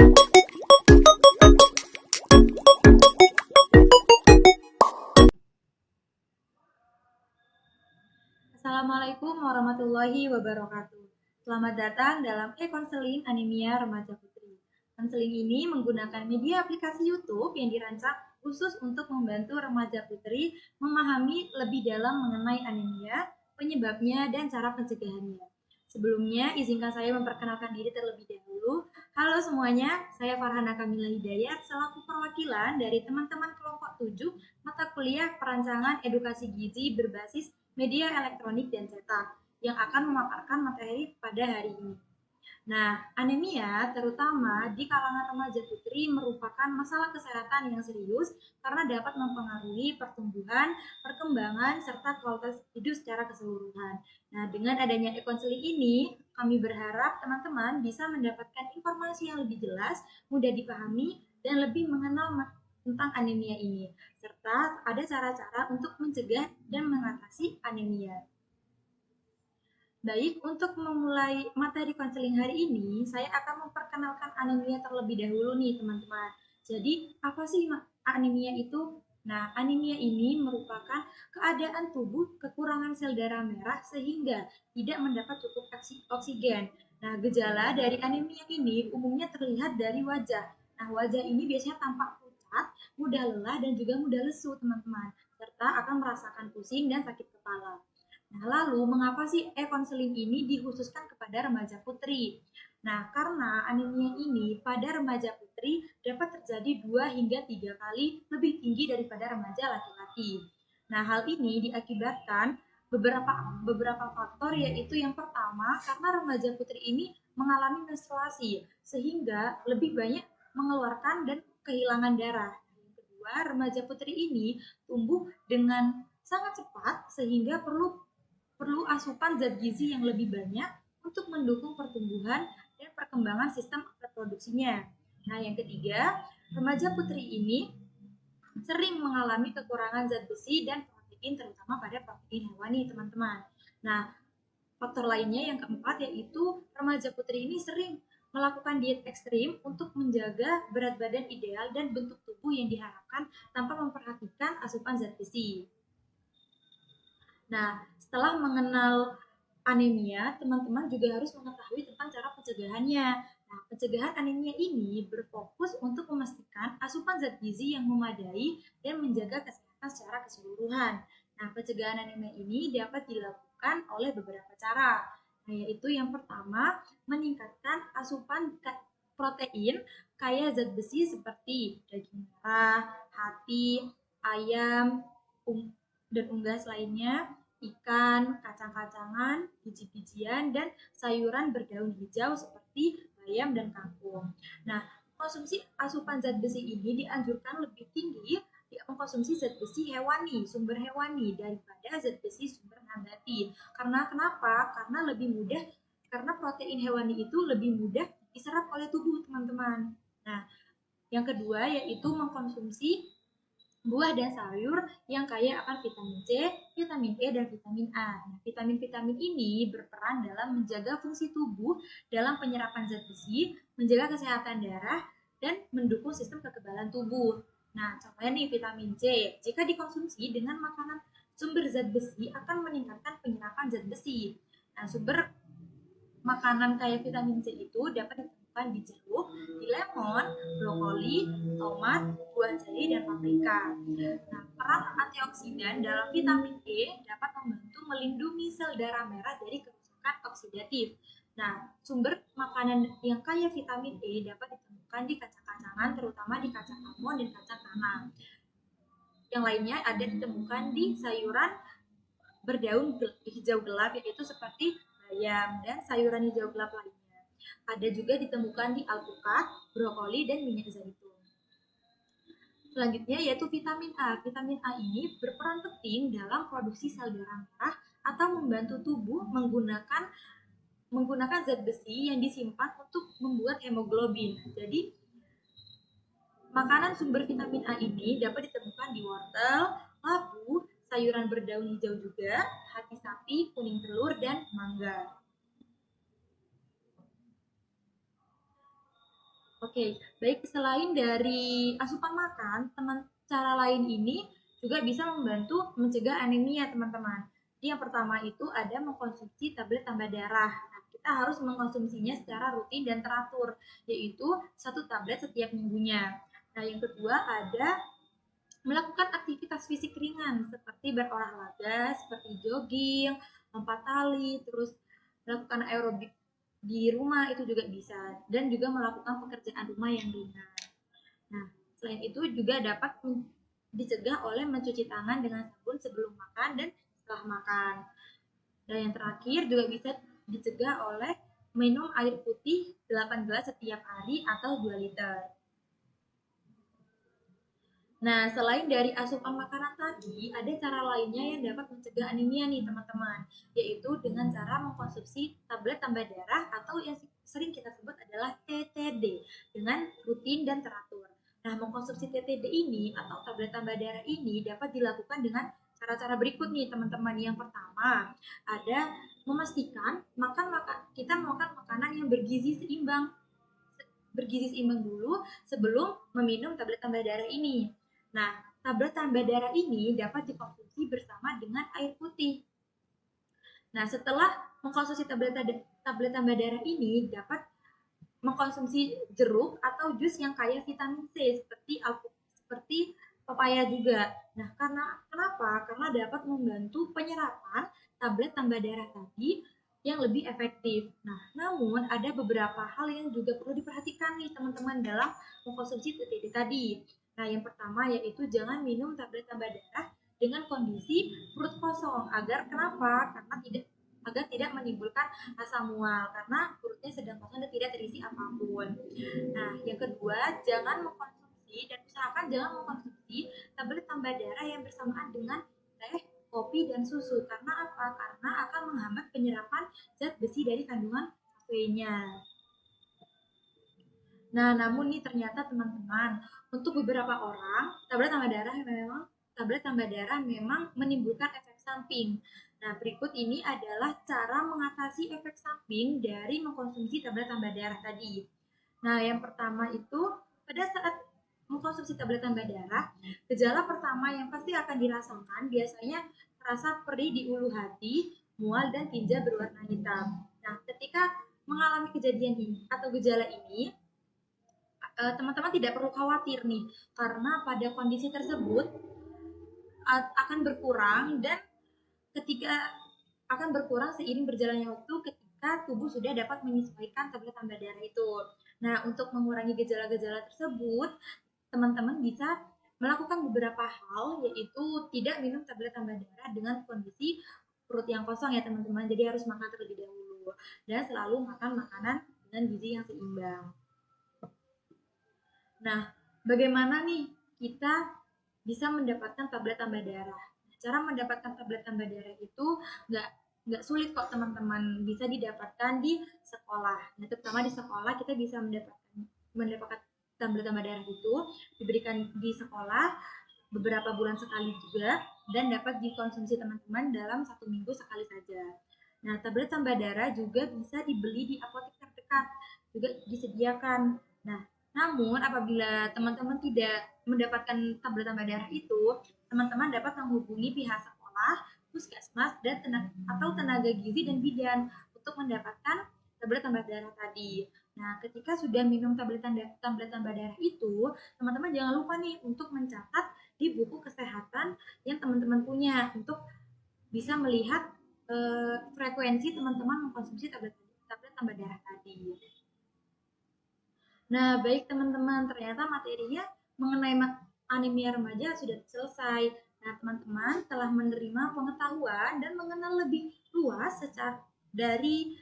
Assalamualaikum warahmatullahi wabarakatuh. Selamat datang dalam e-konseling anemia remaja putri. Konseling ini menggunakan media aplikasi YouTube yang dirancang khusus untuk membantu remaja putri memahami lebih dalam mengenai anemia, penyebabnya, dan cara pencegahannya. Sebelumnya, izinkan saya memperkenalkan diri terlebih dahulu. Halo semuanya, saya Farhana Kamila Hidayat selaku perwakilan dari teman-teman kelompok 7 mata kuliah perancangan edukasi gizi berbasis media elektronik dan cetak yang akan memaparkan materi pada hari ini. Nah, anemia terutama di kalangan remaja putri merupakan masalah kesehatan yang serius karena dapat mempengaruhi pertumbuhan, perkembangan, serta kualitas hidup secara keseluruhan. Nah, dengan adanya e-konseling ini, kami berharap teman-teman bisa mendapatkan informasi yang lebih jelas, mudah dipahami, dan lebih mengenal tentang anemia ini, serta ada cara-cara untuk mencegah dan mengatasi anemia. Baik, untuk memulai materi konseling hari ini, saya akan memperkenalkan anemia terlebih dahulu nih teman-teman. Jadi, apa sih anemia itu? Nah, anemia ini merupakan keadaan tubuh kekurangan sel darah merah sehingga tidak mendapat cukup oksigen. Nah, gejala dari anemia ini umumnya terlihat dari wajah. Nah, wajah ini biasanya tampak pucat, mudah lelah, dan juga mudah lesu, teman-teman. Serta akan merasakan pusing dan sakit kepala. Nah, lalu mengapa sih e-konseling ini dikhususkan kepada remaja putri? Nah, karena anemia ini pada remaja putri dapat terjadi 2 hingga 3 kali lebih tinggi daripada remaja laki-laki. Nah, hal ini diakibatkan beberapa faktor, yaitu yang pertama karena remaja putri ini mengalami menstruasi sehingga lebih banyak mengeluarkan dan kehilangan darah. Yang kedua, remaja putri ini tumbuh dengan sangat cepat sehingga perlu asupan zat gizi yang lebih banyak untuk mendukung pertumbuhan dan perkembangan sistem reproduksinya. Nah, yang ketiga, remaja putri ini sering mengalami kekurangan zat besi dan protein, terutama pada protein hewani, teman-teman. Nah, faktor lainnya yang keempat yaitu remaja putri ini sering melakukan diet ekstrim untuk menjaga berat badan ideal dan bentuk tubuh yang diharapkan tanpa memperhatikan asupan zat besi. Nah, setelah mengenal anemia, teman-teman juga harus mengetahui tentang cara pencegahannya. Nah, pencegahan anemia ini berfokus untuk memastikan asupan zat gizi yang memadai dan menjaga kesehatan secara keseluruhan. Nah, pencegahan anemia ini dapat dilakukan oleh beberapa cara. Nah, yaitu yang pertama, meningkatkan asupan protein kaya zat besi seperti daging merah, hati, ayam, dan unggas lainnya, ikan, kacang-kacangan, biji-bijian, dan sayuran berdaun hijau seperti bayam dan kangkung. Nah, konsumsi asupan zat besi ini dianjurkan lebih tinggi mengkonsumsi zat besi hewani, sumber hewani daripada zat besi sumber nabati. Karena kenapa? Karena protein hewani itu lebih mudah diserap oleh tubuh, teman-teman. Nah, yang kedua yaitu mengkonsumsi buah dan sayur yang kaya akan vitamin C, vitamin E, dan vitamin A. Nah, vitamin-vitamin ini berperan dalam menjaga fungsi tubuh dalam penyerapan zat besi, menjaga kesehatan darah, dan mendukung sistem kekebalan tubuh. Nah, contohnya nih vitamin C. Jika dikonsumsi dengan makanan sumber zat besi akan meningkatkan penyerapan zat besi. Nah, sumber makanan kaya vitamin C itu dapat ditemukan di jeruk, di lemon, brokoli, tomat, buah jahe, dan paprika. Nah, peran antioksidan dalam vitamin E dapat membantu melindungi sel darah merah dari kerusakan oksidatif. Nah, sumber makanan yang kaya vitamin E dapat ditemukan di kacang-kacangan, terutama di kacang almond dan kacang tanah. Yang lainnya ada ditemukan di sayuran berdaun hijau gelap, yaitu seperti bayam dan sayuran hijau gelap lainnya. Ada juga ditemukan di alpukat, brokoli, dan minyak zaitun. Selanjutnya yaitu vitamin A. Vitamin A ini berperan penting dalam produksi sel darah merah atau membantu tubuh menggunakan zat besi yang disimpan untuk membuat hemoglobin. Jadi, makanan sumber vitamin A ini dapat ditemukan di wortel, labu, sayuran berdaun hijau juga, hati sapi, kuning telur, dan mangga. Oke, baik selain dari asupan makan, cara lain ini juga bisa membantu mencegah anemia, teman-teman. Jadi yang pertama itu ada mengkonsumsi tablet tambah darah. Nah, kita harus mengkonsumsinya secara rutin dan teratur, yaitu satu tablet setiap minggunya. Nah, yang kedua ada melakukan aktivitas fisik ringan seperti berolahraga, seperti jogging, lompat tali, terus melakukan aerobik di rumah itu juga bisa, dan juga melakukan pekerjaan rumah yang ringan. Nah, selain itu juga dapat dicegah oleh mencuci tangan dengan sabun sebelum makan dan setelah makan. Dan yang terakhir juga bisa dicegah oleh minum air putih 8 gelas setiap hari atau 2 liter. Nah, selain dari asupan makanan tadi, ada cara lainnya yang dapat mencegah anemia nih teman-teman, yaitu dengan cara mengkonsumsi tablet tambah darah atau yang sering kita sebut adalah TTD dengan rutin dan teratur. Nah, mengkonsumsi TTD ini atau tablet tambah darah ini dapat dilakukan dengan cara-cara berikut nih teman-teman. Yang pertama, ada memastikan kita makan makanan yang bergizi seimbang dulu sebelum meminum tablet tambah darah ini. Nah, tablet tambah darah ini dapat dikonsumsi bersama dengan air putih. Nah, setelah mengkonsumsi tablet tambah darah ini, dapat mengkonsumsi jeruk atau jus yang kaya vitamin C seperti pepaya juga. Nah, kenapa? Karena dapat membantu penyerapan tablet tambah darah tadi yang lebih efektif. Nah, namun ada beberapa hal yang juga perlu diperhatikan nih teman-teman dalam mengkonsumsi TTD tadi. Nah, yang pertama yaitu jangan minum tablet tambah darah dengan kondisi perut kosong. Kenapa? Agar tidak menimbulkan asam mual karena perutnya sedang kosong dan tidak terisi apapun. Nah, yang kedua, jangan mengkonsumsi dan usahakan jangan mengkonsumsi tablet tambah darah yang bersamaan dengan teh, kopi, dan susu. Karena apa? Karena akan menghambat penyerapan zat besi dari kandungan kafeinnya. Nah, namun nih ternyata teman-teman, untuk beberapa orang, tablet tambah darah memang menimbulkan efek samping. Nah, berikut ini adalah cara mengatasi efek samping dari mengkonsumsi tablet tambah darah tadi. Nah, yang pertama itu pada saat mengkonsumsi tablet tambah darah, gejala pertama yang pasti akan dirasakan biasanya terasa perih di ulu hati, mual dan tinja berwarna hitam. Nah, ketika mengalami kejadian ini atau gejala ini, teman-teman tidak perlu khawatir nih, karena pada kondisi tersebut akan berkurang dan ketika akan berkurang seiring berjalannya waktu ketika tubuh sudah dapat menyesuaikan tablet tambah darah itu. Nah, untuk mengurangi gejala-gejala tersebut, teman-teman bisa melakukan beberapa hal, yaitu tidak minum tablet tambah darah dengan kondisi perut yang kosong ya teman-teman. Jadi harus makan terlebih dahulu dan selalu makan makanan dengan gizi yang seimbang. Nah, bagaimana nih kita bisa mendapatkan tablet tambah darah? Cara mendapatkan tablet tambah darah itu nggak sulit kok teman-teman, bisa didapatkan di sekolah. Nah, terutama di sekolah kita bisa mendapatkan tablet tambah darah itu diberikan di sekolah beberapa bulan sekali juga dan dapat dikonsumsi teman-teman dalam 1 minggu sekali saja. Nah, tablet tambah darah juga bisa dibeli di apotek terdekat, juga disediakan. Nah, namun apabila teman-teman tidak mendapatkan tablet tambah darah itu, teman-teman dapat menghubungi pihak sekolah, puskesmas, dan tenaga gizi dan bidan untuk mendapatkan tablet tambah darah tadi. Nah, ketika sudah minum tablet tambah darah itu, teman-teman jangan lupa nih untuk mencatat di buku kesehatan yang teman-teman punya untuk bisa melihat frekuensi teman-teman mengkonsumsi tablet tambah darah tadi. Nah, baik teman-teman, ternyata materinya mengenai anemia remaja sudah selesai. Nah, teman-teman telah menerima pengetahuan dan mengenal lebih luas dari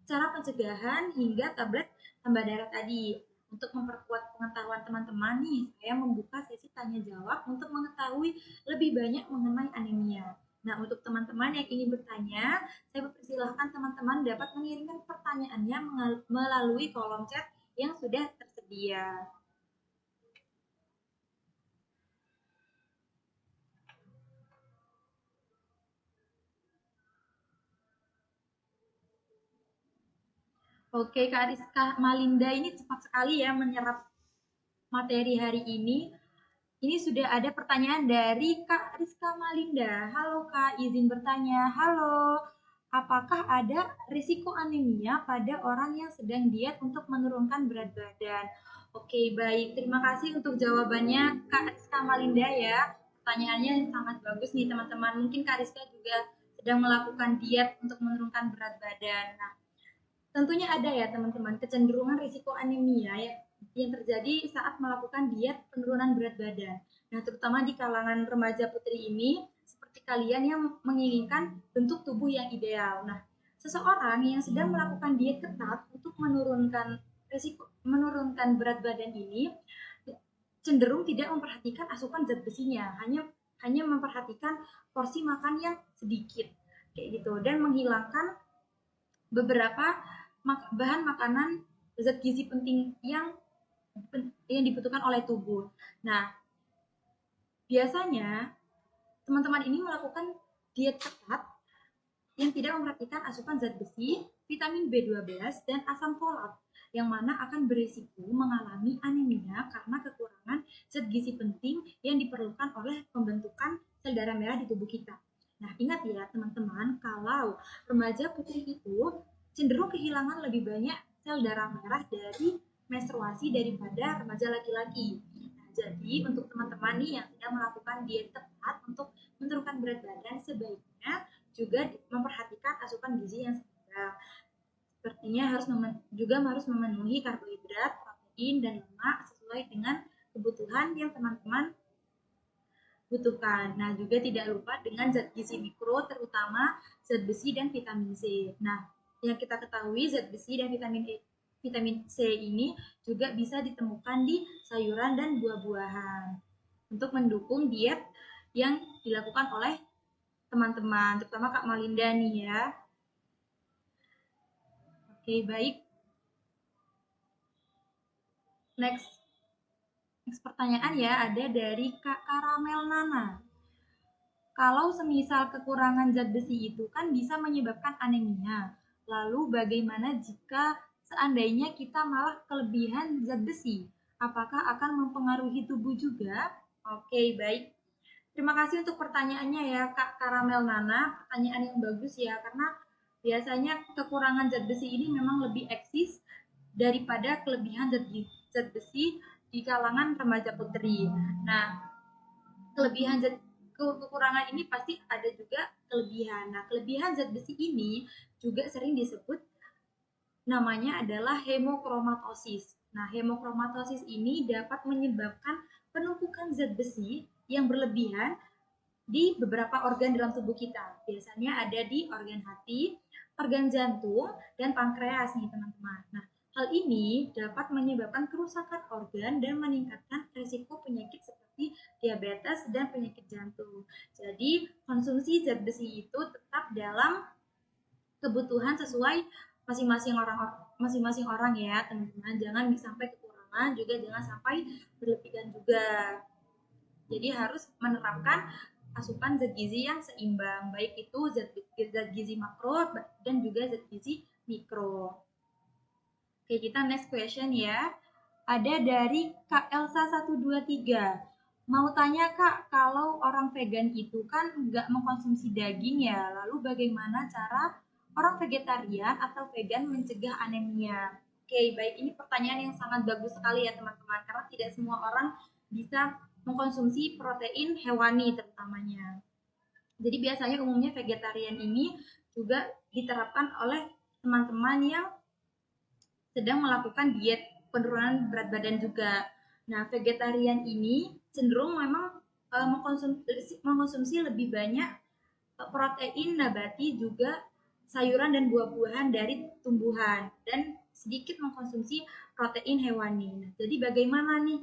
cara pencegahan hingga tablet tambah darah tadi. Untuk memperkuat pengetahuan teman-teman nih, saya membuka sesi tanya jawab untuk mengetahui lebih banyak mengenai anemia. Nah, untuk teman-teman yang ingin bertanya, saya persilahkan teman-teman dapat mengirimkan pertanyaannya melalui kolom chat yang sudah tersedia. Oke, Kak Rizka Malinda ini cepat sekali ya menyerap materi hari ini. Ini sudah ada pertanyaan dari Kak Rizka Malinda. Halo Kak, izin bertanya. Halo, apakah ada risiko anemia pada orang yang sedang diet untuk menurunkan berat badan? Oke, baik. Terima kasih untuk jawabannya Kak Rizka Malinda ya. Pertanyaannya sangat bagus nih teman-teman. Mungkin Kak Rizka juga sedang melakukan diet untuk menurunkan berat badan. Nah, tentunya ada ya teman-teman kecenderungan risiko anemia yang terjadi saat melakukan diet penurunan berat badan. Nah, terutama di kalangan remaja putri ini, seperti kalian yang menginginkan bentuk tubuh yang ideal. Nah, seseorang yang sedang melakukan diet ketat untuk menurunkan berat badan ini cenderung tidak memperhatikan asupan zat besinya, hanya memperhatikan porsi makan yang sedikit kayak gitu dan menghilangkan beberapa bahan makanan zat gizi penting yang dibutuhkan oleh tubuh. Nah, biasanya teman-teman ini melakukan diet ketat yang tidak memperhatikan asupan zat besi, vitamin B12, dan asam folat, yang mana akan berisiko mengalami anemia karena kekurangan zat gizi penting yang diperlukan oleh pembentukan sel darah merah di tubuh kita. Nah, ingat ya teman-teman, kalau remaja putri itu cenderung kehilangan lebih banyak sel darah merah dari menstruasi daripada remaja laki-laki. Nah, jadi untuk teman-teman nih yang sedang melakukan diet tepat untuk menurunkan berat badan, sebaiknya juga memperhatikan asupan gizi yang seimbang. Sepertinya harus memenuhi karbohidrat, protein, dan lemak sesuai dengan kebutuhan yang teman-teman butuhkan. Nah, juga tidak lupa dengan zat gizi mikro, terutama zat besi dan vitamin C. Nah, yang kita ketahui zat besi dan vitamin C ini juga bisa ditemukan di sayuran dan buah-buahan untuk mendukung diet yang dilakukan oleh teman-teman, terutama Kak Malinda nih ya. Oke, baik. Next pertanyaan ya, ada dari Kak Karamel Nana. Kalau semisal kekurangan zat besi itu kan bisa menyebabkan anemia. Lalu bagaimana jika seandainya kita malah kelebihan zat besi? Apakah akan mempengaruhi tubuh juga? Oke, baik. Terima kasih untuk pertanyaannya ya Kak Karamel Nana. Pertanyaan yang bagus ya, karena biasanya kekurangan zat besi ini memang lebih eksis daripada kelebihan zat besi di kalangan remaja putri. Nah, kelebihan kekurangan ini pasti ada juga kelebihan. Nah, kelebihan zat besi ini juga sering disebut namanya adalah hemokromatosis. Nah, hemokromatosis ini dapat menyebabkan penumpukan zat besi yang berlebihan di beberapa organ dalam tubuh kita. Biasanya ada di organ hati, organ jantung, dan pankreas nih teman-teman. Nah, hal ini dapat menyebabkan kerusakan organ dan meningkatkan risiko penyakit seperti diabetes dan penyakit jantung. Jadi, konsumsi zat besi itu tetap dalam kebutuhan sesuai masing-masing orang ya teman-teman. Jangan sampai kekurangan, juga jangan sampai berlebihan juga. Jadi harus menerapkan asupan zat gizi yang seimbang, baik itu zat gizi makro dan juga zat gizi mikro. Oke, kita next question ya. Ada dari Kak Elsa 123. Mau tanya Kak, kalau orang vegan itu kan nggak mengkonsumsi daging ya, lalu bagaimana cara orang vegetarian atau vegan mencegah anemia? Oke, baik, ini pertanyaan yang sangat bagus sekali ya teman-teman, karena tidak semua orang bisa mengkonsumsi protein hewani terutamanya. Jadi biasanya umumnya vegetarian ini juga diterapkan oleh teman-teman yang sedang melakukan diet penurunan berat badan juga. Nah, vegetarian ini cenderung memang mengkonsumsi lebih banyak protein nabati, juga sayuran dan buah-buahan dari tumbuhan, dan sedikit mengkonsumsi protein hewani. Nah, jadi bagaimana nih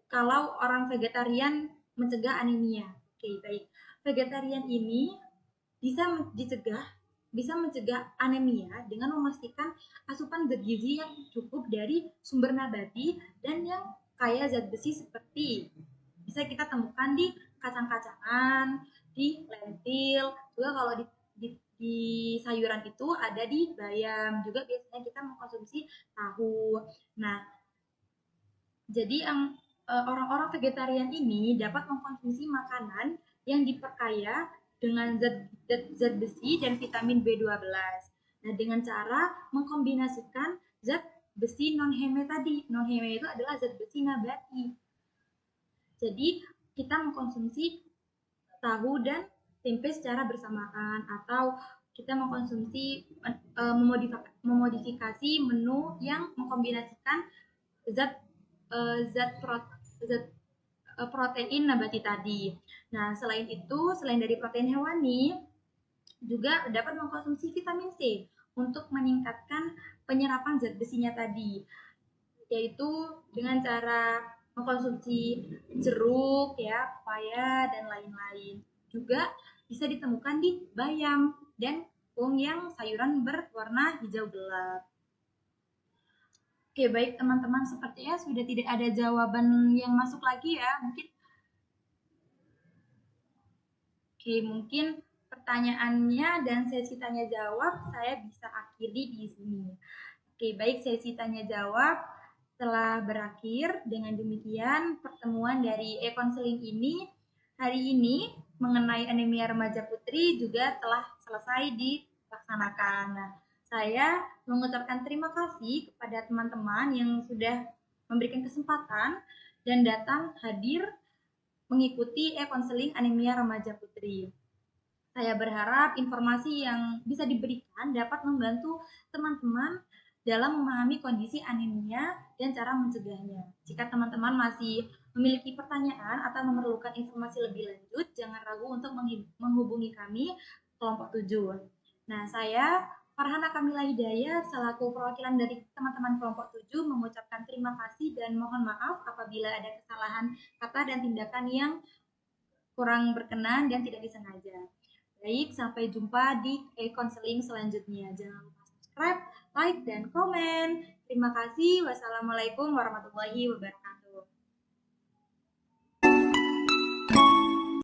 kalau orang vegetarian mencegah anemia? Oke, baik. Vegetarian ini bisa mencegah anemia dengan memastikan asupan zat gizi yang cukup dari sumber nabati dan yang kaya zat besi seperti bisa kita temukan di kacang-kacangan, di lentil, juga kalau di sayuran itu ada di bayam. Juga biasanya kita mengkonsumsi tahu. Nah, jadi orang-orang vegetarian ini dapat mengkonsumsi makanan yang diperkaya dengan zat besi dan vitamin B12. Nah, dengan cara mengkombinasikan zat besi non-heme tadi. Non-heme itu adalah zat besi nabati. Jadi, kita mengkonsumsi tahu dan tempe secara bersamaan, atau kita mengkonsumsi memodifikasi menu yang mengkombinasikan zat zat protein nabati tadi. Nah, selain itu, selain dari protein hewani, juga dapat mengkonsumsi vitamin C untuk meningkatkan penyerapan zat besinya tadi, yaitu dengan cara mengkonsumsi jeruk, ya, pepaya dan lain-lain. Juga bisa ditemukan di bayam dan kung yang sayuran berwarna hijau gelap. Oke, baik teman-teman, sepertinya sudah tidak ada jawaban yang masuk lagi ya. Mungkin pertanyaannya dan sesi tanya jawab saya bisa akhiri di sini. Oke, baik, sesi tanya jawab telah berakhir. Dengan demikian, pertemuan dari e-counseling ini hari ini mengenai anemia remaja putri juga telah selesai dilaksanakan. Nah, saya mengucapkan terima kasih kepada teman-teman yang sudah memberikan kesempatan dan datang hadir mengikuti e-counseling anemia remaja putri. Saya berharap informasi yang bisa diberikan dapat membantu teman-teman dalam memahami kondisi anemia dan cara mencegahnya. Jika teman-teman masih memiliki pertanyaan atau memerlukan informasi lebih lanjut, jangan ragu untuk menghubungi kami kelompok 7. Nah, saya Farhana Kamila Hidayah selaku perwakilan dari teman-teman kelompok 7 mengucapkan terima kasih dan mohon maaf apabila ada kesalahan kata dan tindakan yang kurang berkenan dan tidak disengaja. Baik, sampai jumpa di e-counseling selanjutnya. Jangan lupa subscribe, like, dan komen. Terima kasih. Wassalamualaikum warahmatullahi wabarakatuh.